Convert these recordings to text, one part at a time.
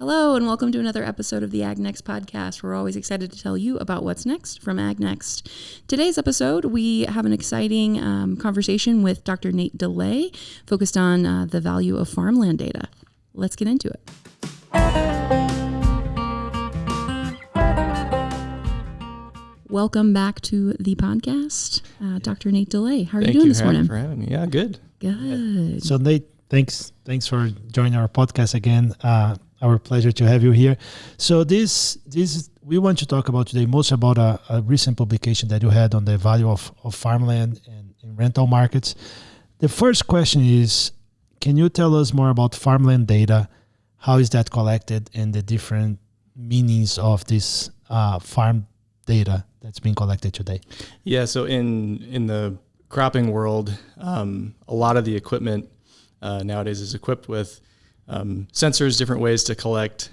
Hello, and welcome to another episode of the AgNext podcast. We're always excited to tell you about what's next from AgNext. Today's episode, we have an exciting conversation with Dr. Nate DeLay, focused on the value of farmland data. Let's get into it. Welcome back to the podcast, Dr. Nate DeLay. How are you doing this morning? Thank you for having me. Yeah, good. Good. So Nate, thanks for joining our podcast again. Our pleasure to have you here. So this we want to talk about today most about a recent publication that you had on the value of farmland and in rental markets. The first question is, can you tell us more about farmland data? How is that collected and the different meanings of this farm data that's being collected today? Yeah, so in the cropping world, a lot of the equipment nowadays is equipped with sensors, different ways to collect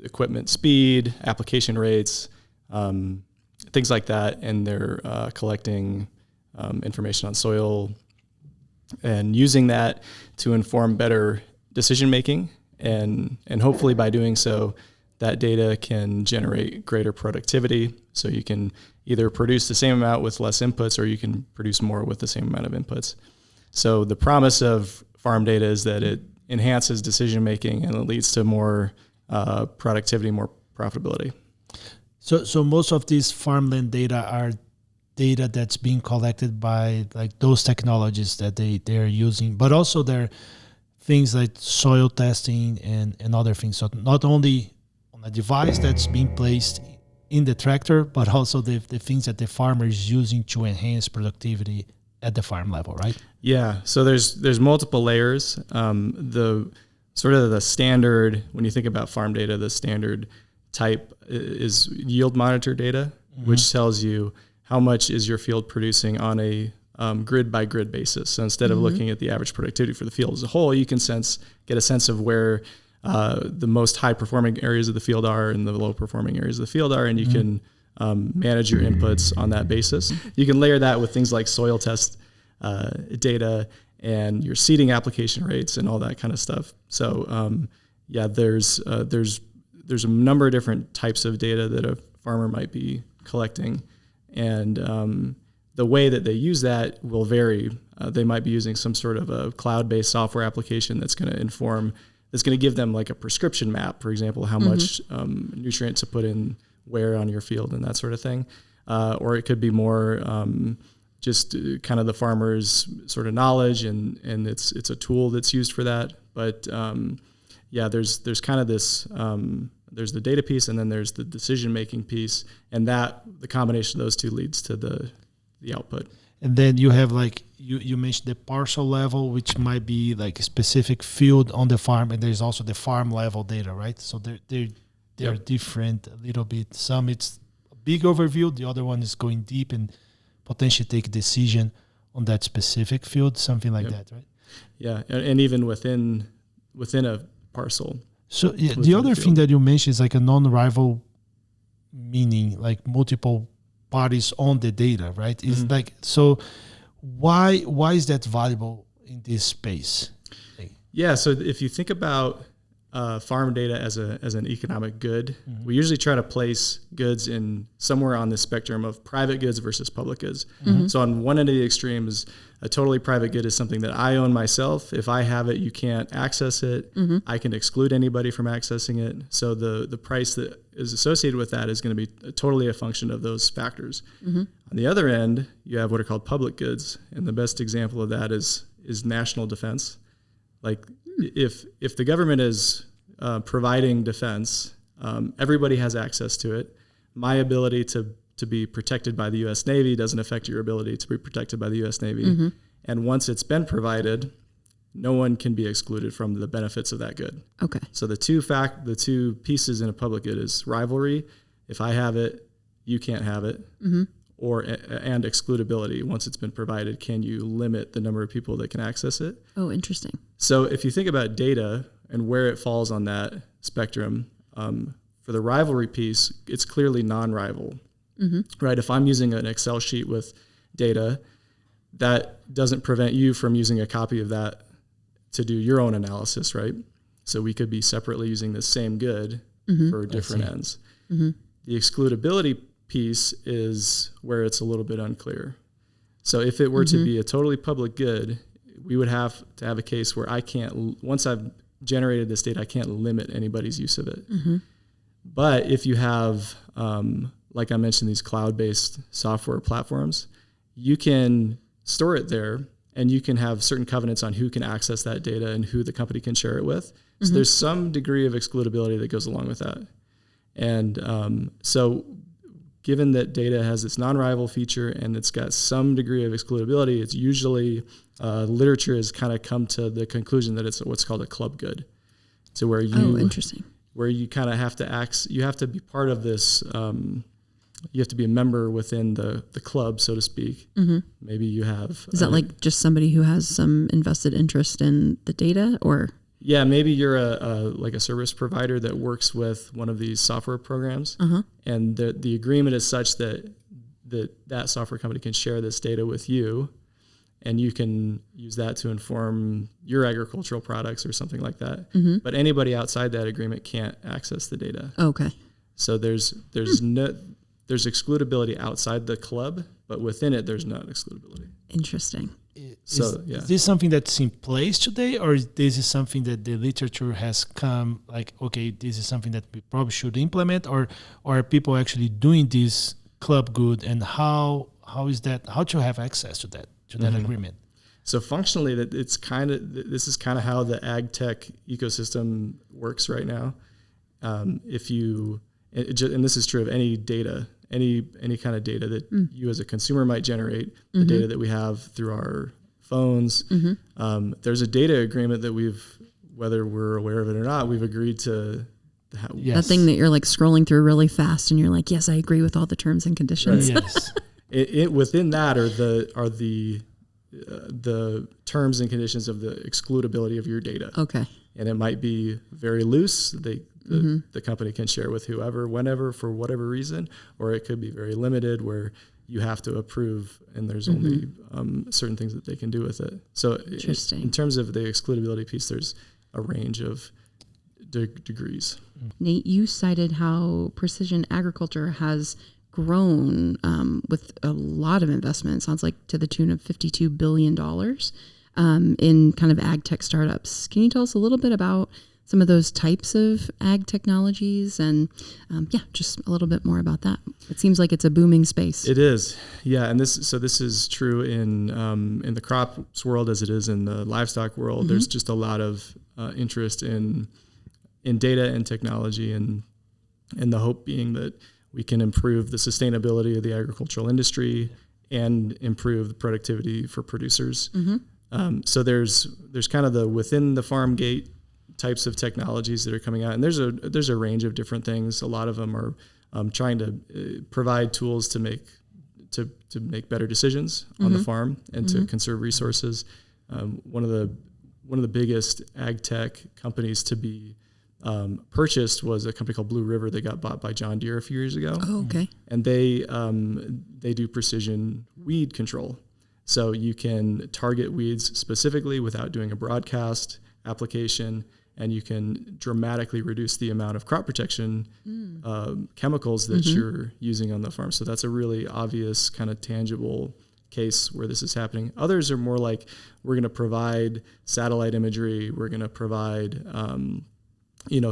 equipment speed, application rates, things like that. And they're collecting information on soil and using that to inform better decision making. And hopefully by doing so, that data can generate greater productivity. So you can either produce the same amount with less inputs, or you can produce more with the same amount of inputs. So the promise of farm data is that it enhances decision making and it leads to more productivity, more profitability. So most of these farmland data are data that's being collected by like those technologies that they're using, but also there are things like soil testing and other things. So not only on a device that's being placed in the tractor, but also the things that the farmer is using to enhance productivity at the farm level, right? Yeah. So there's multiple layers. The sort of the standard, when you think about farm data, the standard type is yield monitor data, which tells you how much is your field producing on a grid by grid basis. So instead of looking at the average productivity for the field as a whole, you can get a sense of where the most high performing areas of the field are and the low performing areas of the field are, and you can manage your inputs on that basis. You can layer that with things like soil test data and your seeding application rates and all that kind of stuff. So there's a number of different types of data that a farmer might be collecting, and the way that they use that will vary. They might be using some sort of a cloud-based software application that's going to give them like a prescription map, for example, how much nutrients to put in where on your field and that sort of thing. Or it could be more just kind of the farmer's sort of knowledge, and it's a tool that's used for that. But there's kind of this, there's the data piece, and then there's the decision-making piece, and that the combination of those two leads to the output. And then you have like, you mentioned the parcel level, which might be like a specific field on the farm, and there's also the farm level data, right? So they're different a little bit. Some it's a big overview, the other one is going deep and potentially take a decision on that specific field, something like that, right? Yeah, and even within a parcel. So the other thing that you mentioned is like a non-rival, meaning like multiple parties on the data, right? It's like, so why is that valuable in this space? Yeah, so if you think about farm data as an economic good, we usually try to place goods in somewhere on the spectrum of private goods versus public goods. So on one end of the extremes, a totally private good is something that I own myself. If I have it, you can't access it. I can exclude anybody from accessing it. So the price that is associated with that is going to be totally a function of those factors. On the other end, you have what are called public goods. And the best example of that is national defense. Like if the government is providing defense, everybody has access to it. My ability to be protected by the U.S. Navy doesn't affect your ability to be protected by the U.S. Navy. And once it's been provided, no one can be excluded from the benefits of that good. Okay. So the two pieces in a public good is rivalry. If I have it, you can't have it. And excludability. Once it's been provided, can you limit the number of people that can access it? Oh, interesting. So if you think about data and where it falls on that spectrum, for the rivalry piece, it's clearly non-rival, right? If I'm using an Excel sheet with data, that doesn't prevent you from using a copy of that to do your own analysis, right? So we could be separately using the same good for different ends. Mm-hmm. The excludability piece is where it's a little bit unclear. So if it were to be a totally public good, we would have to have a case where I can't, once I've generated this data, I can't limit anybody's use of it. Mm-hmm. But if you have, like I mentioned, these cloud-based software platforms, you can store it there and you can have certain covenants on who can access that data and who the company can share it with. So there's some degree of excludability that goes along with that. And so given that data has this non-rival feature and it's got some degree of excludability, it's usually literature has kind of come to the conclusion that it's what's called a club good. So where you, interesting. Where you kind of have to you have to be part of this. You have to be a member within the club, so to speak. Mm-hmm. Maybe you have. Is that like just somebody who has some invested interest in the data, or? Yeah, maybe you're like a service provider that works with one of these software programs, and the agreement is such that that software company can share this data with you, and you can use that to inform your agricultural products or something like that. Mm-hmm. But anybody outside that agreement can't access the data. Okay. So there's excludability outside the club, but within it there's not excludability. Interesting. Is this something that's in place today, or this is something that the literature has come like, okay, this is something that we probably should implement, or are people actually doing this club good, and how is that, how to have access to that agreement? So functionally, this is kind of how the ag tech ecosystem works right now. And this is true of any data, any kind of data that you as a consumer might generate, the data that we have through our phones. There's a data agreement that whether we're aware of it or not, we've agreed to have. Yes. That thing that you're like scrolling through really fast and you're like, yes, I agree with all the terms and conditions. Right. Yes. Within that are the terms and conditions of the excludability of your data. Okay. And it might be very loose. The company can share with whoever, whenever, for whatever reason, or it could be very limited where you have to approve and there's only certain things that they can do with it. So in terms of the excludability piece, there's a range of degrees. Nate, you cited how precision agriculture has grown with a lot of investment. It sounds like to the tune of $52 billion in kind of ag tech startups. Can you tell us a little bit about some of those types of ag technologies and just a little bit more about that? It seems like it's a booming space. It is. Yeah. And this is true in the crops world as it is in the livestock world. There's just a lot of interest in data and technology, and the hope being that we can improve the sustainability of the agricultural industry and improve the productivity for producers. So there's kind of the within the farm gate types of technologies that are coming out, and there's a range of different things. A lot of them are trying to provide tools to make better decisions on the farm and to conserve resources. One of the biggest ag tech companies to be purchased was a company called Blue River. They got bought by John Deere a few years ago. Oh, okay. And they do precision weed control. So you can target weeds specifically without doing a broadcast application, and you can dramatically reduce the amount of crop protection chemicals that you're using on the farm. So that's a really obvious kind of tangible case where this is happening. Others are more like, we're going to provide satellite imagery, we're going to provide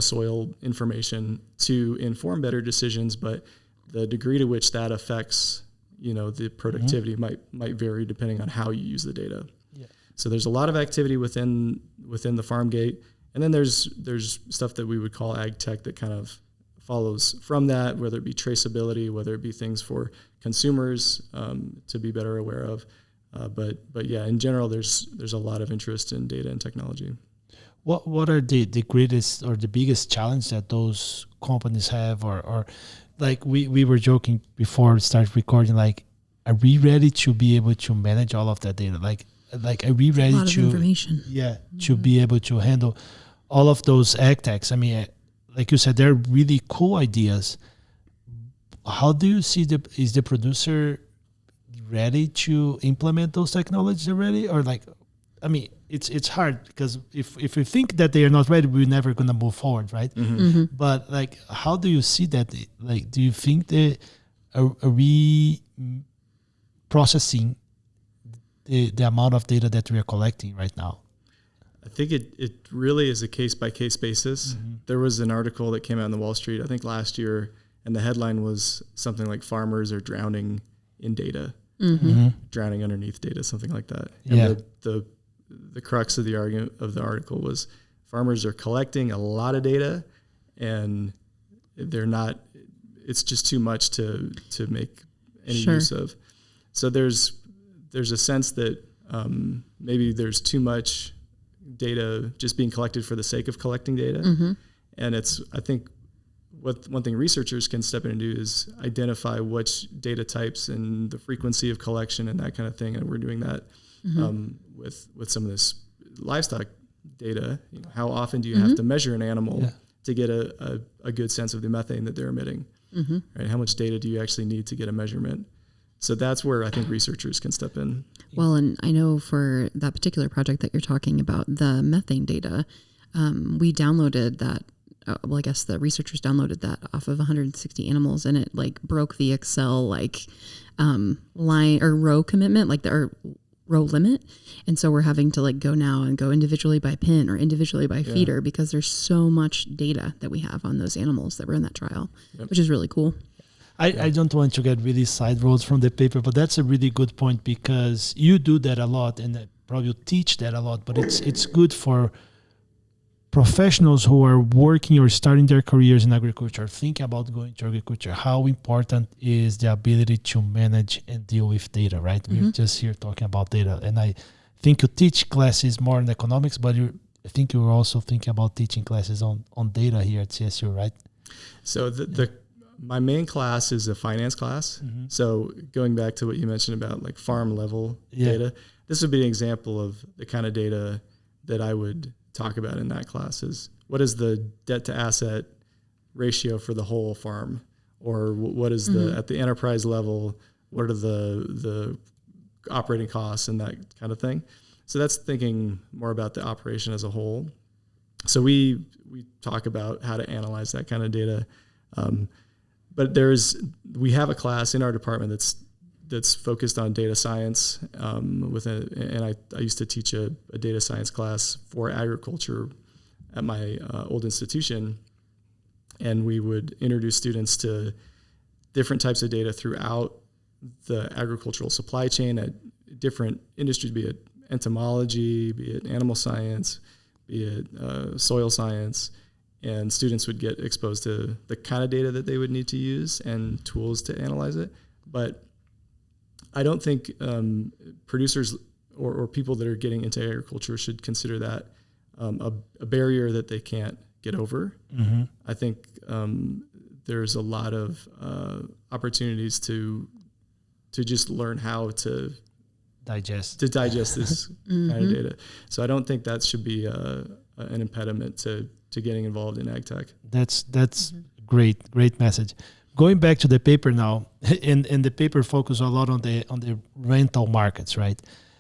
soil information to inform better decisions, but the degree to which that affects the productivity might vary depending on how you use the data. Yeah. So there's a lot of activity within the farm gate. And then there's stuff that we would call ag tech that kind of follows from that, whether it be traceability, whether it be things for consumers to be better aware of. But yeah, in general, there's a lot of interest in data and technology. What are the greatest or the biggest challenge that those companies have, or like we were joking before we started recording, like, are we ready to be able to manage all of that data? Like are we ready a lot to of information. To be able to handle all of those ag techs? I mean, like you said, they're really cool ideas. How do you see is the producer ready to implement those technologies already? Or like, I mean, it's hard because if we think that they are not ready, we're never going to move forward, right? But like, how do you see that? Like, do you think that are we processing the amount of data that we are collecting right now? I think it really is a case-by-case basis. There was an article that came out in the Wall Street, I think last year, and the headline was something like farmers are drowning in data, drowning underneath data, something like that. And the crux of the argument of the article was farmers are collecting a lot of data, and they're not. It's just too much to make any use of. So there's a sense that maybe there's too much data just being collected for the sake of collecting data, and I think one thing researchers can step in and do is identify which data types and the frequency of collection and that kind of thing, and we're doing that with some of this livestock data. You know, how often do you have to measure an animal to get a good sense of the methane that they're emitting? Right? How much data do you actually need to get a measurement? So that's where I think researchers can step in. Well, and I know for that particular project that you're talking about, the methane data, we downloaded that. I guess the researchers downloaded that off of 160 animals, and it like broke the Excel line or row commitment, row limit. And so we're having to like go now and go individually by pin or individually by feeder because there's so much data that we have on those animals that were in that trial, which is really cool. I don't want to get really side roads from the paper, but that's a really good point because you do that a lot and probably teach that a lot, but it's good for professionals who are working or starting their careers in agriculture, think about going to agriculture. How important is the ability to manage and deal with data, right? We're just here talking about data. And I think you teach classes more in economics, but I think you're also thinking about teaching classes on data here at CSU, right? So my main class is a finance class. So going back to what you mentioned about like farm level data, this would be an example of the kind of data that I would talk about in that class. Is what is the debt to asset ratio for the whole farm, or what is at the enterprise level, what are the operating costs and that kind of thing. So that's thinking more about the operation as a whole. So we talk about how to analyze that kind of data. But we have a class in our department that's focused on data science. And I used to teach a data science class for agriculture at my old institution, and we would introduce students to different types of data throughout the agricultural supply chain at different industries, be it entomology, be it animal science, be it soil science. And students would get exposed to the kind of data that they would need to use and tools to analyze it. But I don't think producers or people that are getting into agriculture should consider that a barrier that they can't get over. I think there's a lot of opportunities to just learn how to digest this kind of data. So I don't think that should be an impediment to getting involved in ag tech. That's great message. Going back to the paper now, and the paper focus a lot on the rental markets, right?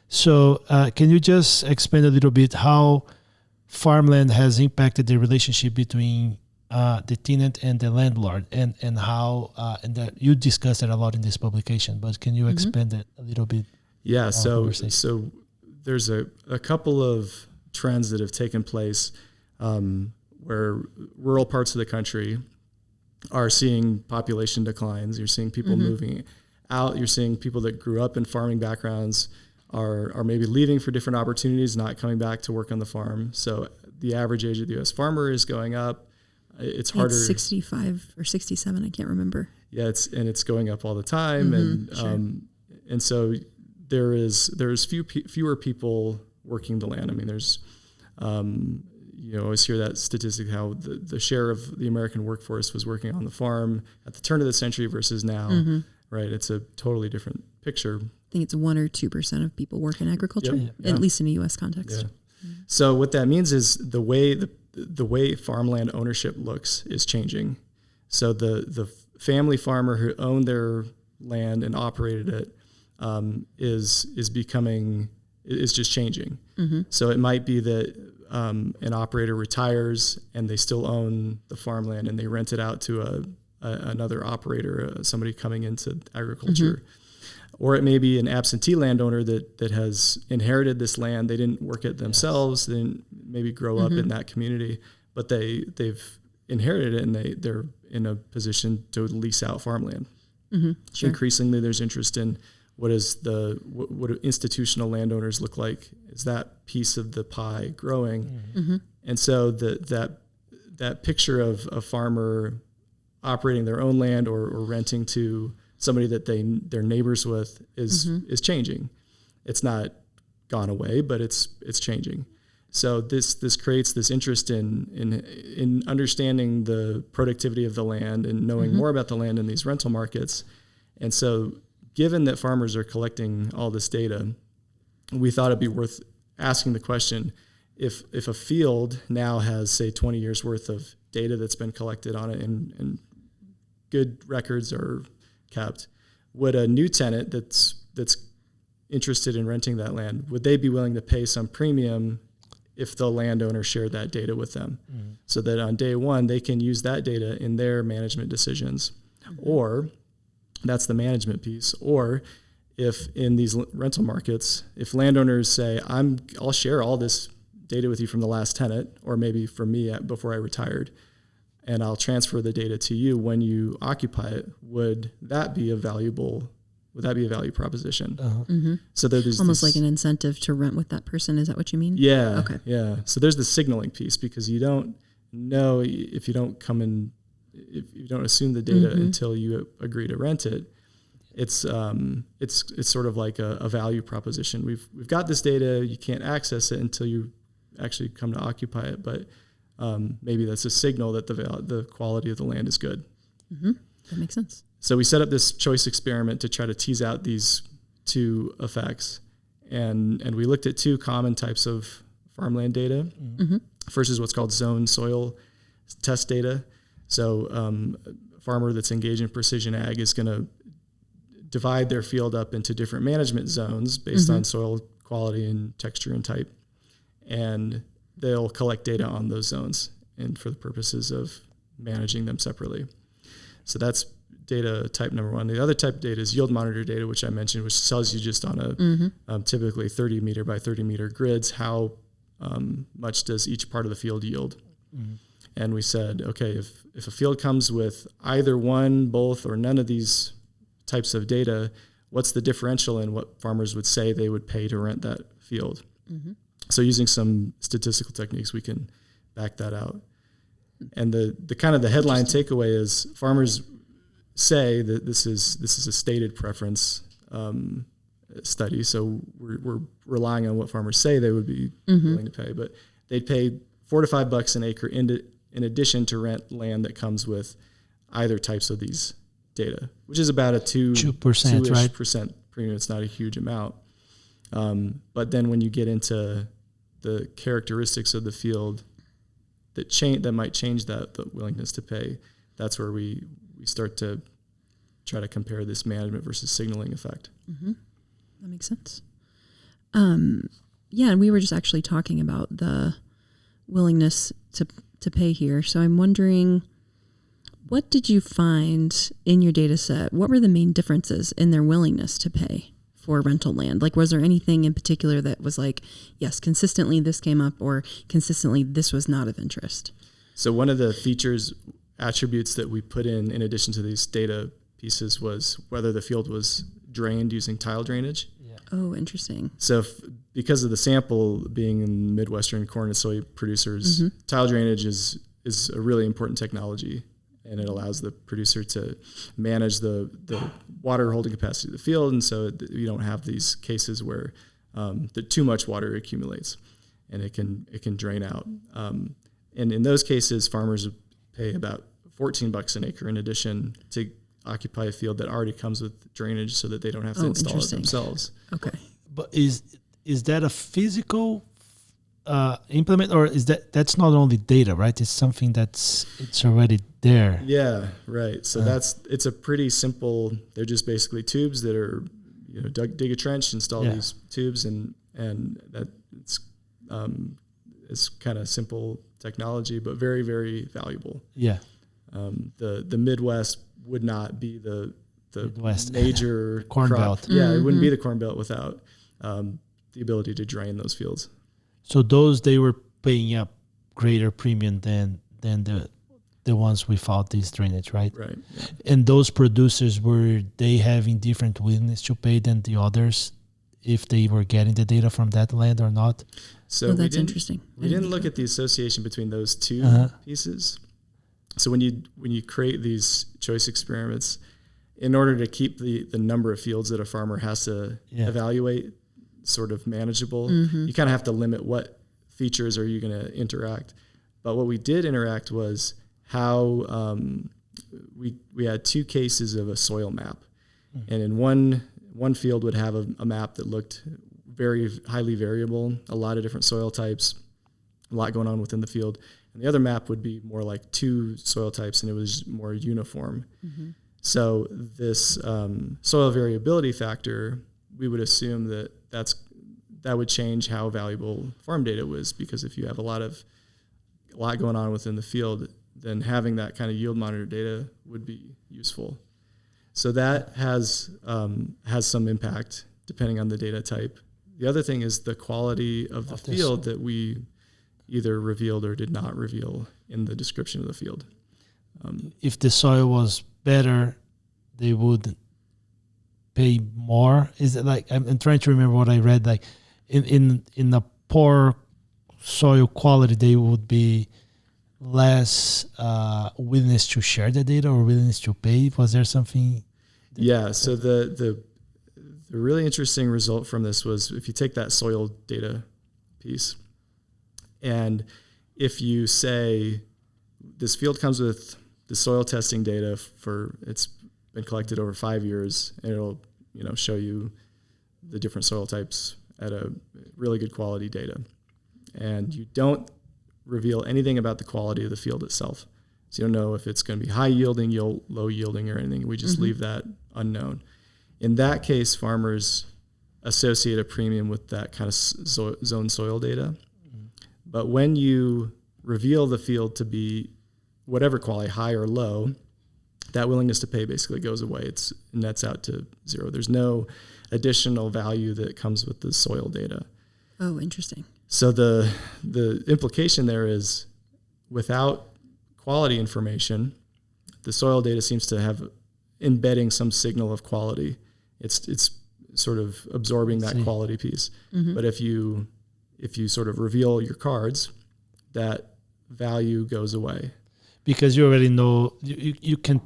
So can you just expand a little bit how farmland has impacted the relationship between the tenant and the landlord, and how and that you discussed it a lot in this publication, but can you expand it a little bit? Yeah, so there's a couple of trends that have taken place where rural parts of the country are seeing population declines. You're seeing people moving out. You're seeing people that grew up in farming backgrounds are maybe leaving for different opportunities, not coming back to work on the farm. So the average age of the U.S. farmer is going up. It's harder. It's 65 or 67. I can't remember. Yeah, it's going up all the time, and so there's fewer people working the land. I mean, there's you always hear that statistic how the share of the American workforce was working on the farm at the turn of the century versus now, right? It's a totally different picture. I think it's 1 or 2% of people work in agriculture, at least in a U.S. context. Yeah. So what that means is the way farmland ownership looks is changing. So the family farmer who owned their land and operated it is becoming is just changing. So it might be that an operator retires and they still own the farmland and they rent it out to another operator, somebody coming into agriculture. Or it may be an absentee landowner that has inherited this land. They didn't work it themselves. They didn't maybe grow up in that community, but they've inherited it and they're in a position to lease out farmland. Sure. Increasingly, there's interest in what do institutional landowners look like? Is that piece of the pie growing? And so that picture of a farmer operating their own land or renting to somebody that they're neighbors with is changing. It's not gone away, but it's changing. So this creates this interest in understanding the productivity of the land and knowing more about the land in these rental markets. And so given that farmers are collecting all this data, we thought it'd be worth asking the question, if a field now has, say, 20 years worth of data that's been collected on it and good records are kept, would a new tenant that's interested in renting that land, would they be willing to pay some premium if the landowner shared that data with them, so that on day one they can use that data in their management decisions? Or that's the management piece. Or if in these rental markets, if landowners say, I'll share all this data with you from the last tenant, or maybe from me before I retired, and I'll transfer the data to you when you occupy it, would that be a value proposition? So there's almost like an incentive to rent with that person. Is that what you mean? Yeah. Okay. Yeah. So there's the signaling piece, because you don't know if you don't assume the data until you agree to rent it. It's sort of like a value proposition. We've got this data. You can't access it until you actually come to occupy it, but maybe that's a signal that the quality of the land is good. That makes sense. So we set up this choice experiment to try to tease out these two effects, and we looked at two common types of farmland data. First is what's called zone soil test data. So a farmer that's engaged in precision ag is going to divide their field up into different management zones based on soil quality and texture and type, and they'll collect data on those zones and for the purposes of managing them separately. So that's data type number one. The other type of data is yield monitor data, which I mentioned, which tells you just on a typically 30 meter by 30 meter grids how much does each part of the field yield. And we said, okay, if a field comes with either one, both, or none of these types of data, what's the differential in what farmers would say they would pay to rent that field? So using some statistical techniques, we can back that out. And the kind of the headline takeaway is farmers say that this is a stated preference study. So we're relying on what farmers say they would be willing to pay, but they'd pay $4 to $5 an acre in addition to rent land that comes with either types of these data, which is about a 2%, right? Percent premium. It's not a huge amount. But then when you get into the characteristics of the field that might change the willingness to pay, that's where we start to try to compare this management versus signaling effect. That makes sense. Yeah, and we were just actually talking about the willingness to pay here. So I'm wondering, what did you find in your data set? What were the main differences in their willingness to pay for rental land? Like, was there anything in particular that was like, yes, consistently this came up, or consistently this was not of interest? So one of the attributes that we put in addition to these data pieces was whether the field was drained using tile drainage. Oh, interesting. So because of the sample being in Midwestern corn and soy producers, tile drainage is a really important technology, and it allows the producer to manage the water holding capacity of the field, and so you don't have these cases where too much water accumulates, and it can drain out. And in those cases, farmers would pay about $14 an acre in addition to occupy a field that already comes with drainage, so that they don't have to install it themselves. Okay. But is that a physical implement, or is that's not only data, right? It's something it's already there. Yeah, right. So it's a pretty simple. They're just basically tubes that are dig a trench, install these tubes, and and that it's kind of simple technology, but very, very valuable. Yeah. The Midwest would not be the Midwest. major Corn crop. Belt. Yeah, it wouldn't be the Corn Belt without the ability to drain those fields. So those, they were paying up greater premium than the ones without this drainage, right? Right. Yeah. And those producers, were they having different willingness to pay than the others if they were getting the data from that land or not? So that's interesting. We didn't look at the association between those two pieces. So when you create these choice experiments, in order to keep the number of fields that a farmer has to evaluate sort of manageable, you kind of have to limit what features are you going to interact. But what we did interact was how we had two cases of a soil map. And in one field would have a map that looked very highly variable, a lot of different soil types, a lot going on within the field. And the other map would be more like two soil types, and it was more uniform. So this soil variability factor, we would assume that would change how valuable farm data was, because if you have a lot going on within the field, then having that kind of yield monitor data would be useful. So that has some impact depending on the data type. The other thing is the quality of the field that we either revealed or did not reveal in the description of the field. If the soil was better, they would pay more. Is it like, I'm trying to remember what I read, like in a poor soil quality, they would be less willingness to share the data or willingness to pay. Was there something? Yeah. So the really interesting result from this was, if you take that soil data piece, and if you say this field comes with the soil testing data it's been collected over 5 years, and it'll show you the different soil types at a really good quality data, and you don't reveal anything about the quality of the field itself. So you don't know if it's going to be high yielding, low yielding, or anything. We just leave that unknown. In that case, farmers associate a premium with that kind of zone soil data. But when you reveal the field to be whatever quality, high or low, that willingness to pay basically goes away. It nets out to zero. There's no additional value that comes with the soil data. Oh, interesting. So the implication there is, without quality information, the soil data seems to have embedding some signal of quality. It's sort of absorbing that quality piece. But if you sort of reveal your cards, that value goes away. Because you already know you can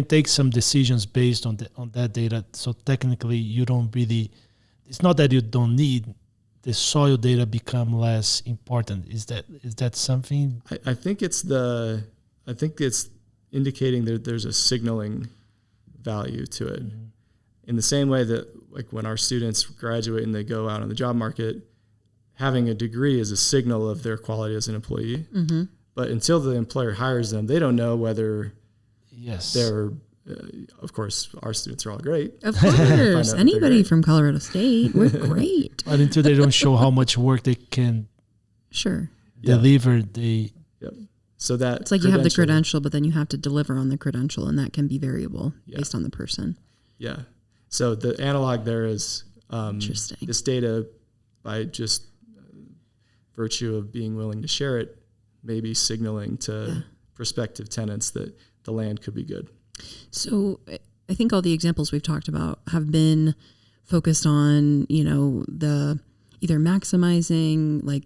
take some decisions based on that data. So technically you don't really, it's not that you don't need the soil data become less important. Is that something? I think it's indicating that there's a signaling value to it. In the same way that, like, when our students graduate and they go out on the job market, having a degree is a signal of their quality as an employee. But until the employer hires them, they don't know whether they're, of course, our students are all great. Of course. Anybody from Colorado State, we're great. But until they don't show how much work they can deliver, So that it's like you have the credential, but then you have to deliver on the credential, and that can be variable based on the person. Yeah. So the analog there is Interesting. This data, by just virtue of being willing to share it, may be signaling to prospective tenants that the land could be good. So I think all the examples we've talked about have been focused on, the either maximizing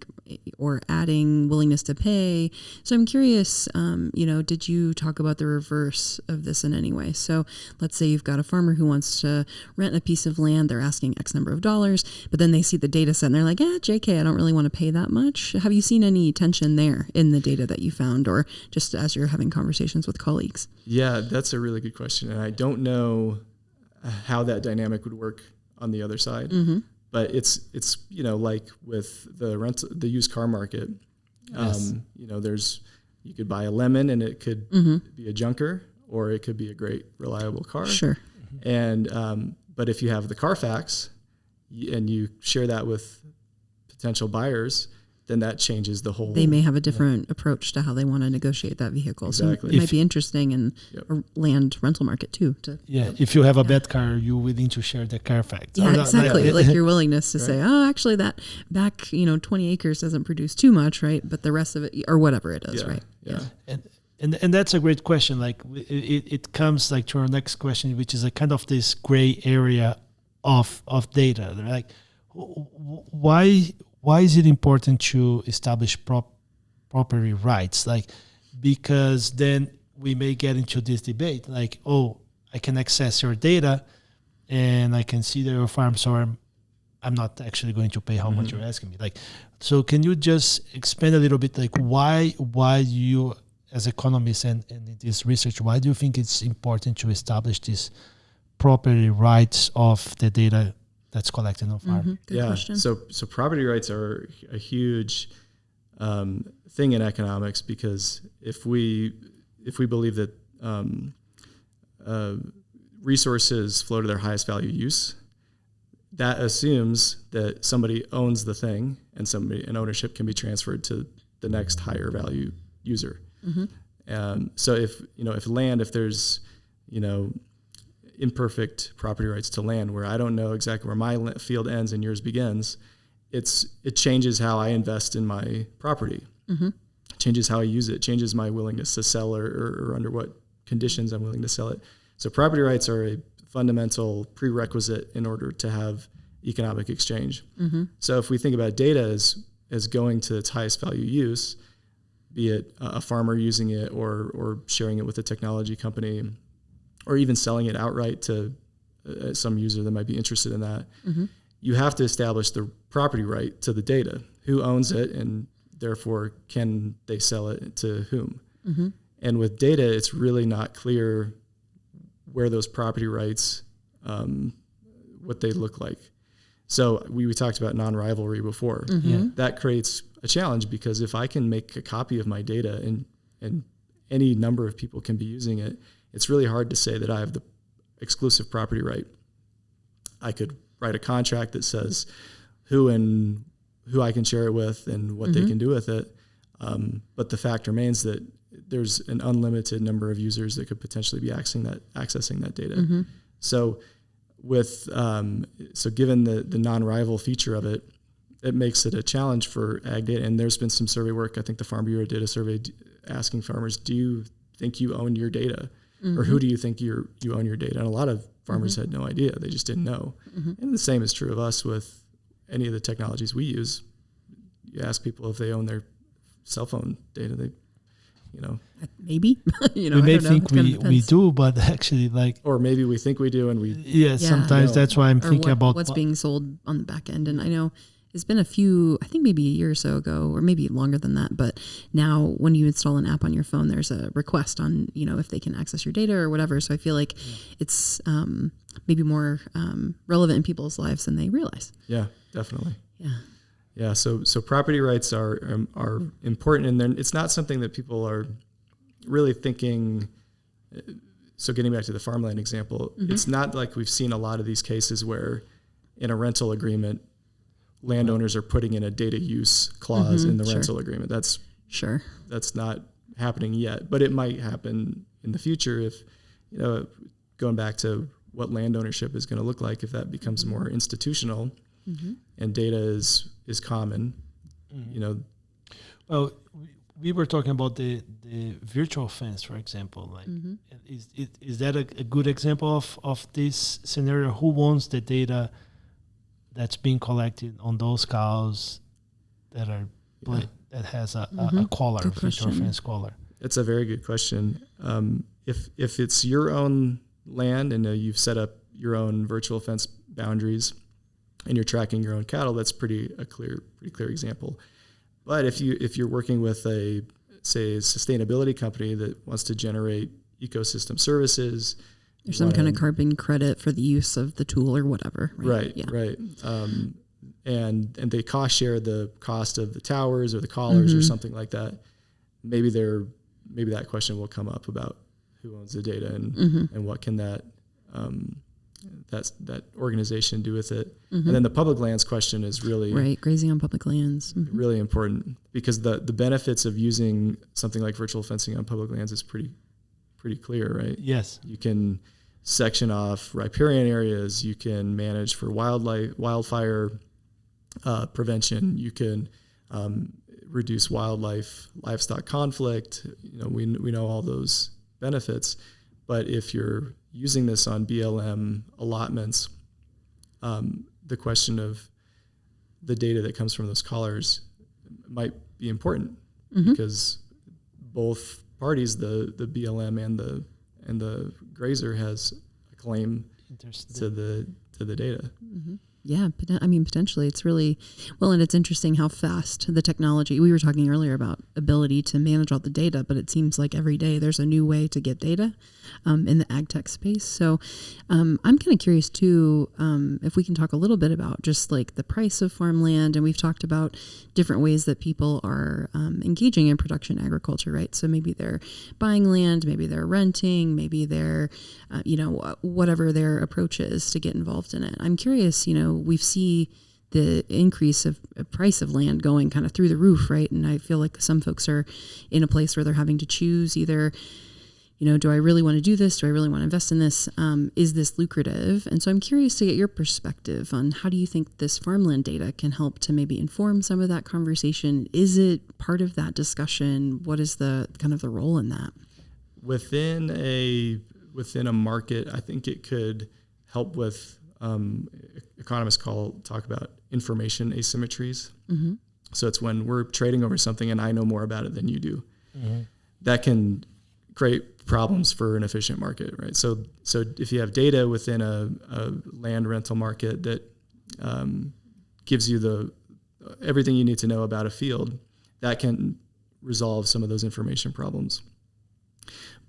or adding willingness to pay. So I'm curious, did you talk about the reverse of this in any way? So let's say you've got a farmer who wants to rent a piece of land. They're asking X number of dollars, but then they see the data set and they're like, JK, I don't really want to pay that much. Have you seen any tension there in the data that you found, or just as you're having conversations with colleagues? Yeah, that's a really good question. And I don't know how that dynamic would work on the other side. But it's like with the used car market, you could buy a lemon and it could be a junker, or it could be a great reliable car. Sure. And but if you have the Carfax, and you share that with potential buyers, then that changes the whole. They may have a different approach to how they want to negotiate that vehicle. Exactly. So it might be interesting in a land rental market too. If you have a bad car, you're willing to share the Carfax. Yeah, exactly. Like your willingness to say, oh, actually that back, 20 acres doesn't produce too much, right? But the rest of it, or whatever it is, right? Yeah. And that's a great question. Like it comes like to our next question, which is a kind of this gray area of data. They're like, why is it important to establish property rights? Like, because then we may get into this debate, like, oh, I can access your data and I can see that your farm, so I'm not actually going to pay how much you're asking me. Like, so can you just expand a little bit, like why you as economists and in this research, why do you think it's important to establish these property rights of the data that's collected on farm? Good question. So property rights are a huge thing in economics, because if we believe that resources flow to their highest value use, that assumes that somebody owns the thing and ownership can be transferred to the next higher value user. So if there's imperfect property rights to land where I don't know exactly where my field ends and yours begins, it changes how I invest in my property. Changes how I use it, changes my willingness to sell or under what conditions I'm willing to sell it. So property rights are a fundamental prerequisite in order to have economic exchange. So if we think about data as going to its highest value use, be it a farmer using it or sharing it with a technology company, or even selling it outright to some user that might be interested in that, you have to establish the property right to the data. Who owns it, and therefore can they sell it to whom? And with data, it's really not clear where those property rights, what they look like. So we talked about non-rivalry before. That creates a challenge, because if I can make a copy of my data and any number of people can be using it, it's really hard to say that I have the exclusive property right. I could write a contract that says who I can share it with and what they can do with it. But the fact remains that there's an unlimited number of users that could potentially be accessing that data. So given the non-rival feature of it, it makes it a challenge for ag data. And there's been some survey work. I think the Farm Bureau did a survey asking farmers, do you think you own your data? Or who do you think you own your data? And a lot of farmers had no idea. They just didn't know. And the same is true of us with any of the technologies we use. You ask people if they own their cell phone data, maybe. We may think we do, but actually, or maybe we think we do, and we. Yeah, sometimes that's why I'm thinking about what's being sold on the back end. And I know it's been a few, I think maybe a year or so ago, or maybe longer than that. But now when you install an app on your phone, there's a request on, if they can access your data or whatever. So I feel like it's maybe more relevant in people's lives than they realize. Yeah, definitely. Yeah. So property rights are important, and then it's not something that people are really thinking. So getting back to the farmland example, it's not like we've seen a lot of these cases where in a rental agreement, landowners are putting in a data use clause in the rental agreement. That's not happening yet, but it might happen in the future if, going back to what land ownership is going to look like, if that becomes more institutional and data is common, Well, we were talking about the virtual fence, for example. Like, is that a good example of this scenario? Who owns the data that's being collected on those cows that are that has a collar, virtual fence collar? That's a very good question. If it's your own land and you've set up your own virtual fence boundaries and you're tracking your own cattle, that's pretty clear example. But if you're working with a sustainability company that wants to generate ecosystem services, there's some kind of carbon credit for the use of the tool or whatever. Right. Right. And they cost share the cost of the towers or the collars or something like that. Maybe that question will come up about who owns the data and what can that that organization do with it. And then the public lands question is really right, grazing on public lands. really important, because the benefits of using something like virtual fencing on public lands is pretty clear, right? Yes. You can section off riparian areas. You can manage for wildfire prevention. You can reduce livestock conflict. We know all those benefits. But if you're using this on BLM allotments, the question of the data that comes from those collars might be important, because both parties, the BLM and the grazer, has a claim to the data. Yeah, I mean, potentially it's really, well, and it's interesting how fast the technology, we were talking earlier about ability to manage all the data, but it seems like every day there's a new way to get data in the ag tech space. So I'm kind of curious too, if we can talk a little bit about just like the price of farmland. And we've talked about different ways that people are engaging in production agriculture, right? So maybe they're buying land, maybe they're renting, maybe they're, whatever their approach is to get involved in it. I'm curious, we see the increase of price of land going kind of through the roof, right? And I feel like some folks are in a place where they're having to choose either, do I really want to do this? Do I really want to invest in this? Is this lucrative? And so I'm curious to get your perspective on how do you think this farmland data can help to maybe inform some of that conversation? Is it part of that discussion? What is the kind of the role in that? Within a market, I think it could help with, economists talk about information asymmetries. So it's when we're trading over something and I know more about it than you do. That can create problems for an efficient market, right? So if you have data within a land rental market that gives you everything you need to know about a field, that can resolve some of those information problems.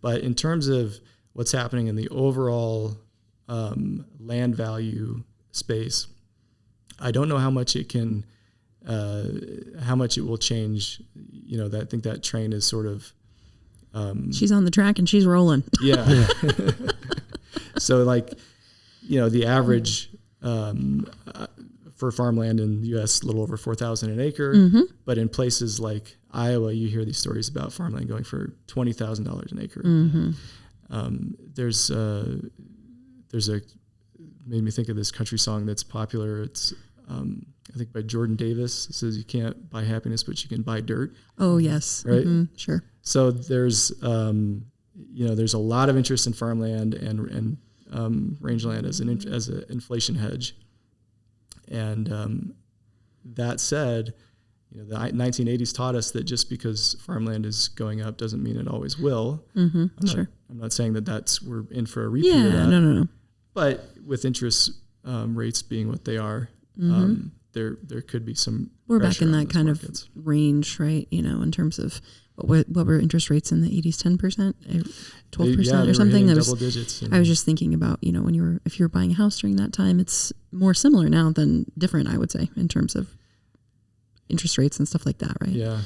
But in terms of what's happening in the overall land value space, I don't know how much it can, how much it will change. I think that train is sort of. She's on the track and she's rolling. Yeah. So the average for farmland in the U.S. a little over $4,000 an acre, but in places like Iowa, you hear these stories about farmland going for $20,000 an acre. There's made me think of this country song that's popular. It's I think by Jordan Davis. It says you can't buy happiness, but you can buy dirt. Oh yes, right. Sure. So there's there's a lot of interest in farmland and rangeland as an inflation hedge. And that said, the 1980s taught us that just because farmland is going up doesn't mean it always will. I'm not saying that we're in for a repeat of that. No. But with interest rates being what they are, there could be some. We're back in that kind markets. Of range, right? In terms of what were interest rates in the 80s? 10%, 12% or something. Double digits. I was just thinking about if you were buying a house during that time, it's more similar now than different. I would say in terms of interest rates and stuff like that, right? Yeah.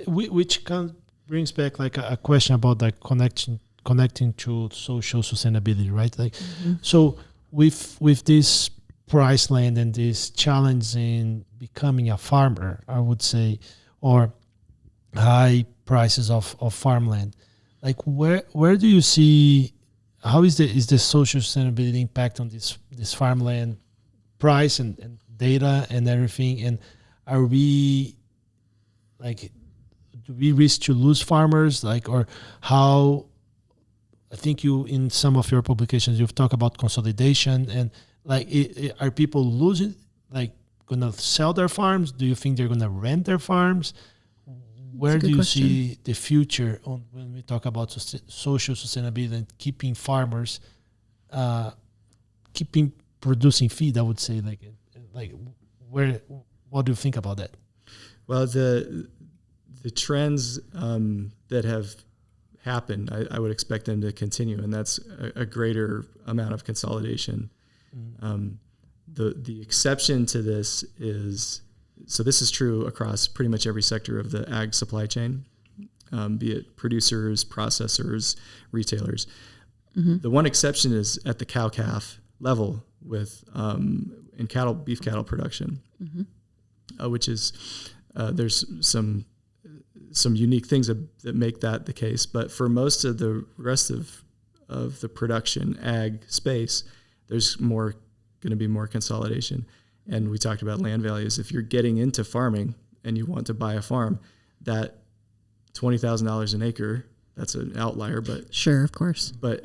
Which kind of brings back like a question about like connecting to social sustainability, right? Like, so with this price land and this challenge in becoming a farmer, I would say, or high prices of farmland, like where do you see, how is the social sustainability impact on this farmland price and data and everything? And are we like, do we risk to lose farmers? Like, or how? I think in some of your publications you've talked about consolidation and like, are people losing, like, going to sell their farms? Do you think they're going to rent their farms? Where do you see the future when we talk about social sustainability and keeping farmers, keeping producing feed? I would say, what do you think about that? Well, the trends that have happened, I would expect them to continue, and that's a greater amount of consolidation. The exception to this is, so this is true across pretty much every sector of the ag supply chain, be it producers, processors, retailers. The one exception is at the cow-calf level with in beef cattle production, which is there's some unique things that make that the case. But for most of the rest of the production ag space, there's going to be more consolidation. And we talked about land values. If you're getting into farming and you want to buy a farm, that $20,000 an acre, that's an outlier, but sure, of course. But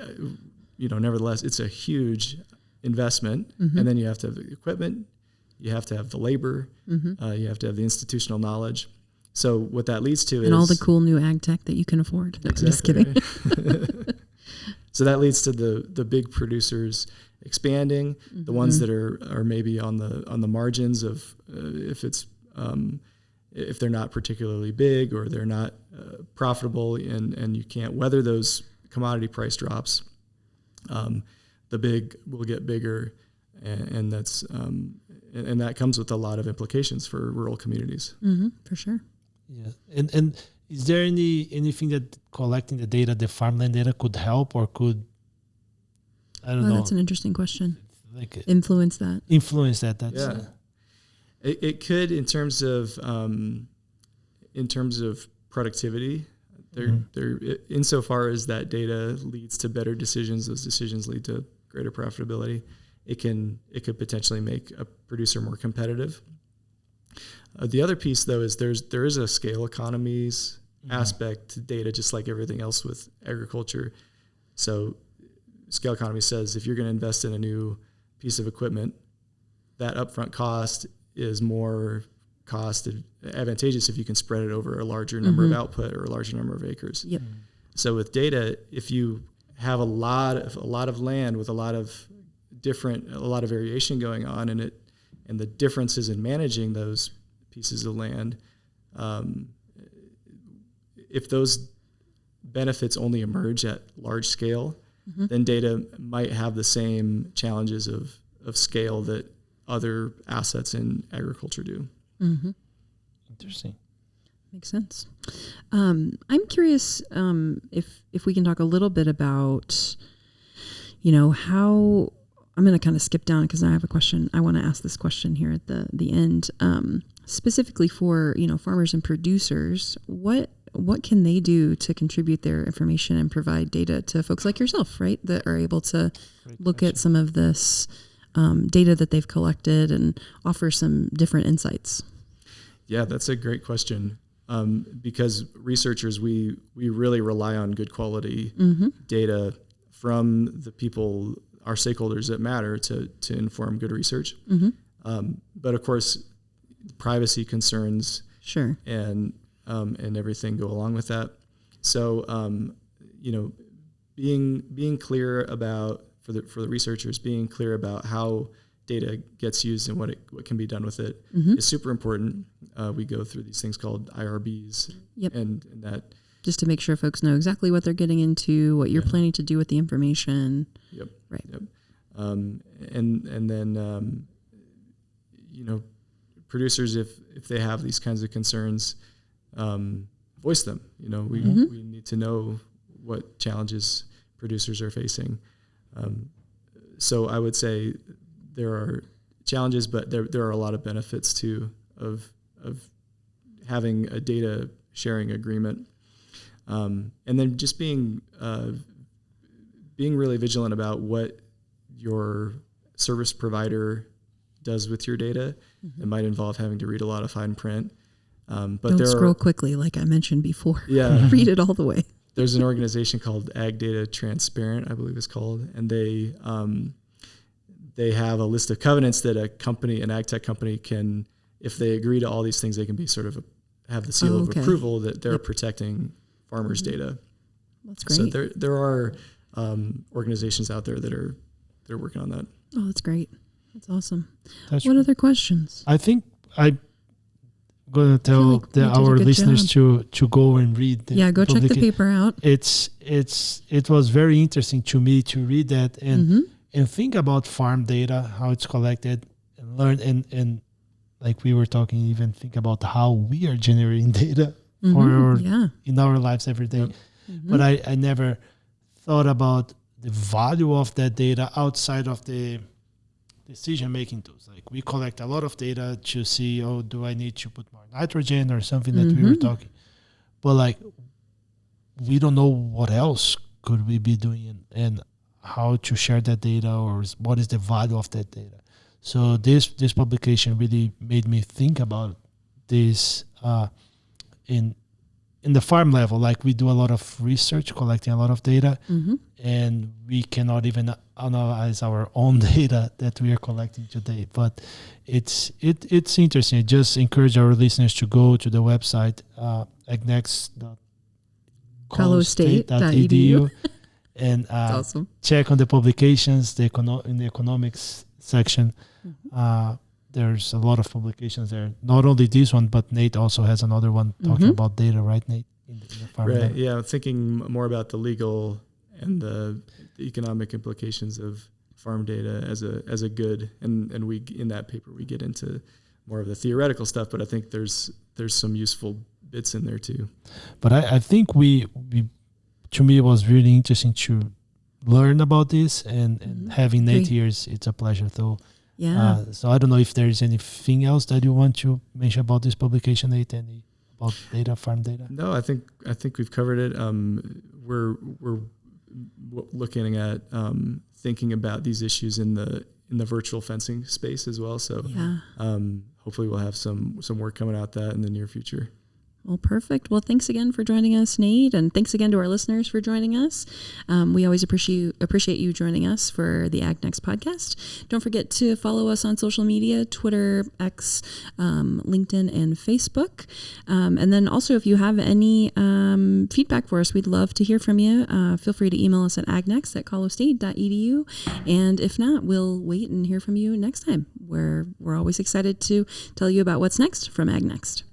nevertheless, it's a huge investment, and then you have to have the equipment, you have to have the labor, you have to have the institutional knowledge. So what that leads to is all the cool new ag tech that you can afford. No, exactly, just kidding. Right. So that leads to the big producers expanding, the ones that are maybe on the margins of if they're not particularly big or they're not profitable and you can't weather those commodity price drops. The big will get bigger, and that's and that comes with a lot of implications for rural communities. For sure. Yeah, and is there anything that collecting the data, the farmland data, could help or could I don't know? That's an interesting question. Like influence that. That's It could in terms of productivity. There insofar as that data leads to better decisions, those decisions lead to greater profitability. It could potentially make a producer more competitive. The other piece, though, is there is a scale economies aspect to data, just like everything else with agriculture. So scale economy says if you're going to invest in a new piece of equipment, that upfront cost is more cost advantageous if you can spread it over a larger number of output or a larger number of acres. Yep. So with data, if you have a lot of land with a lot of variation going on in it, and the differences in managing those pieces of land, if those benefits only emerge at large scale, then data might have the same challenges of scale that other assets in agriculture do. Interesting. Makes sense. I'm curious if we can talk a little bit about, how I'm going to kind of skip down because I have a question. I want to ask this question here at the end, specifically for farmers and producers. What can they do to contribute their information and provide data to folks like yourself, right, that are able to look at some of this data that they've collected and offer some different insights? Yeah, that's a great question. Because researchers, we really rely on good quality data from the people, our stakeholders that matter to inform good research. But of course, privacy concerns sure and everything go along with that. So being clear about for the researchers, being clear about how data gets used and what can be done with it is super important. We go through these things called IRBs, and that just to make sure folks know exactly what they're getting into, what you're planning to do with the information. Yep. Right. Yep. And then producers, if they have these kinds of concerns, voice them. We need to know what challenges producers are facing. So I would say there are challenges, but there are a lot of benefits too of having a data sharing agreement, and then just being really vigilant about what your service provider does with your data. It might involve having to read a lot of fine print, but don't scroll quickly, like I mentioned before. Yeah, read it all the way. There's an organization called Ag Data Transparent, I believe it's called, and they have a list of covenants that an ag tech company can, if they agree to all these things, they can be sort of have the seal of approval that they're protecting farmers' data. That's great. So there are organizations out there they're working on that. Oh, that's great. That's awesome. What other questions? I think I'm going to tell our listeners to go and read. Go check the paper out. It was very interesting to me to read that and think about farm data, how it's collected, and learn and like we were talking, even think about how we are generating data in our lives every day. But I never thought about value of that data outside of the decision-making tools. Like we collect a lot of data to see, do I need to put more nitrogen or something that we were talking. But like, we don't know what else could we be doing and how to share that data or what is the value of that data. So this publication really made me think about this in the farm level. Like we do a lot of research, collecting a lot of data, and we cannot even analyze our own data that we are collecting today. But it's interesting. I just encourage our listeners to go to the website agnext.colostate.edu and awesome. Check on the publications, in the economics section. There's a lot of publications there. Not only this one, but Nate also has another one talking about data, right, Nate? In the Farmland. Right. Yeah, I'm thinking more about the legal and the economic implications of farm data as a good, and we in that paper we get into more of the theoretical stuff, but I think there's some useful bits in there too. But I think we to me it was really interesting to learn about this, and having Nate here, it's a pleasure. So so I don't know if there's anything else that you want to mention about this publication, Nate, about data, farm data. No, I think we've covered it. We're looking at thinking about these issues in the virtual fencing space as well. So hopefully we'll have some work coming out that in the near future. Well, perfect. Well, thanks again for joining us, Nate, and thanks again to our listeners for joining us. We always appreciate you joining us for the agnext podcast. Don't forget to follow us on social media, Twitter, X, LinkedIn, and Facebook. And then also, if you have any feedback for us, we'd love to hear from you. Feel free to email us at agnext.colostate.edu. And if not, we'll wait and hear from you next time, where we're always excited to tell you about what's next from agnext.